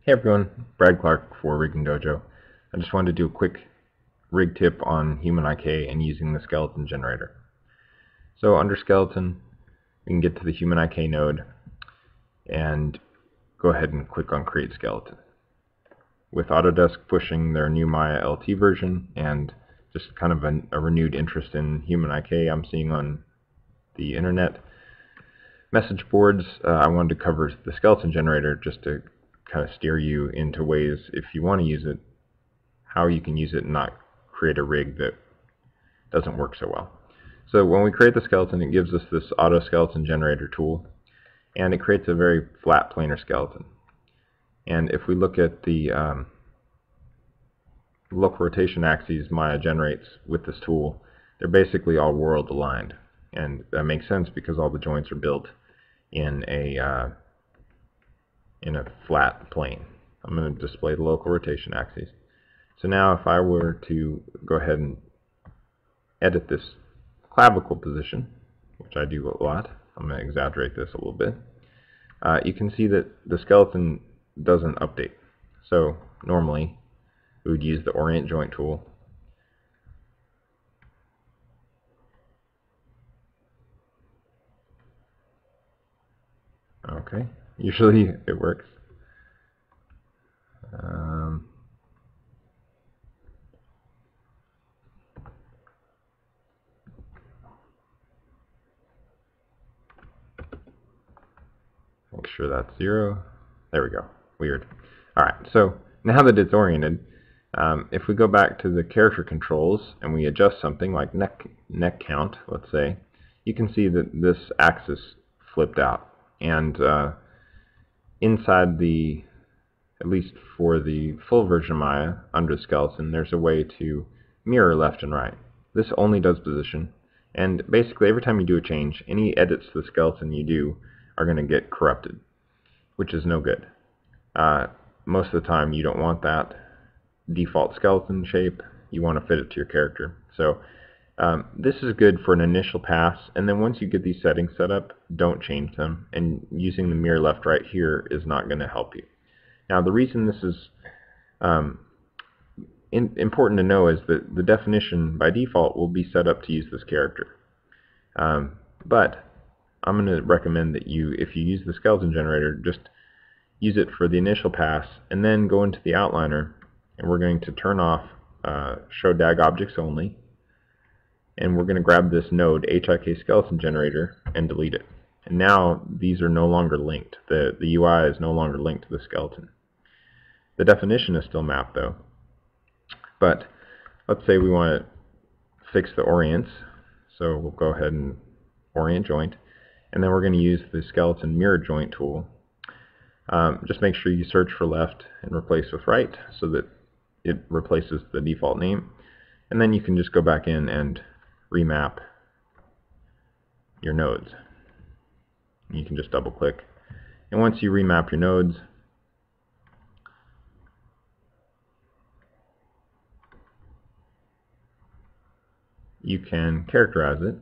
Hey everyone, Brad Clark for Rigging Dojo. I just wanted to do a quick rig tip on human IK and using the skeleton generator. So under skeleton, we can get to the human IK node and go ahead and click on create skeleton. With Autodesk pushing their new Maya LT version and just kind of a renewed interest in human IK I'm seeing on the internet message boards, I wanted to cover the skeleton generator just to kind of steer you into ways, if you want to use it, how you can use it and not create a rig that doesn't work so well. So when we create the skeleton, it gives us this auto skeleton generator tool, and it creates a very flat planar skeleton. And if we look at the local rotation axes Maya generates with this tool, they're basically all world aligned, and that makes sense because all the joints are built in a flat plane. I'm going to display the local rotation axes. So now if I were to go ahead and edit this clavicle position, which I do a lot, I'm going to exaggerate this a little bit, you can see that the skeleton doesn't update. So normally we would use the orient joint tool. Okay, usually it works. Make sure that's 0. There we go. Weird. Alright, so now that it's oriented, if we go back to the character controls and we adjust something like neck count, let's say, you can see that this axis flipped out. And inside the, at least for the full version of Maya, under the skeleton, there's a way to mirror left and right. This only does position, and basically every time you do a change, any edits to the skeleton you do are going to get corrupted, which is no good. Most of the time you don't want that default skeleton shape. You want to fit it to your character. So this is good for an initial pass, and then once you get these settings set up, don't change them, and using the mirror left right here is not going to help you. Now the reason this is important to know is that the definition by default will be set up to use this character. But I'm going to recommend that if you use the skeleton generator, just use it for the initial pass and then go into the outliner, and we're going to turn off show DAG objects only, and we're going to grab this node HIK skeleton generator and delete it. And now these are no longer linked. The UI is no longer linked to the skeleton. The definition is still mapped though. But let's say we want to fix the orients, so we'll go ahead and orient joint, and then we're going to use the skeleton mirror joint tool. Just make sure you search for left and replace with right so that it replaces the default name, and then you can just go back in and remap your nodes. You can just double click, and once you remap your nodes, you can characterize it,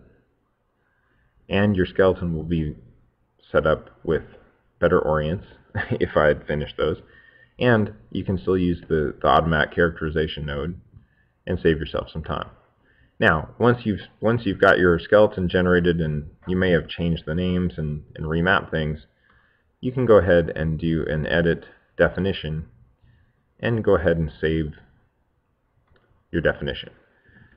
and your skeleton will be set up with better orients if I had finished those, and you can still use the automatic characterization node and save yourself some time. Now, once you've got your skeleton generated and you may have changed the names and remap things, you can go ahead and do an edit definition and go ahead and save your definition.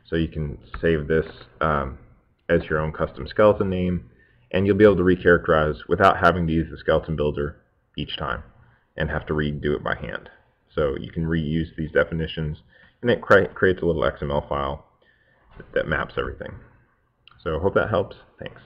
So you can save this as your own custom skeleton name, and you'll be able to recharacterize without having to use the skeleton builder each time and have to redo it by hand. So you can reuse these definitions, and it creates a little XML file that maps everything. So I hope that helps. Thanks.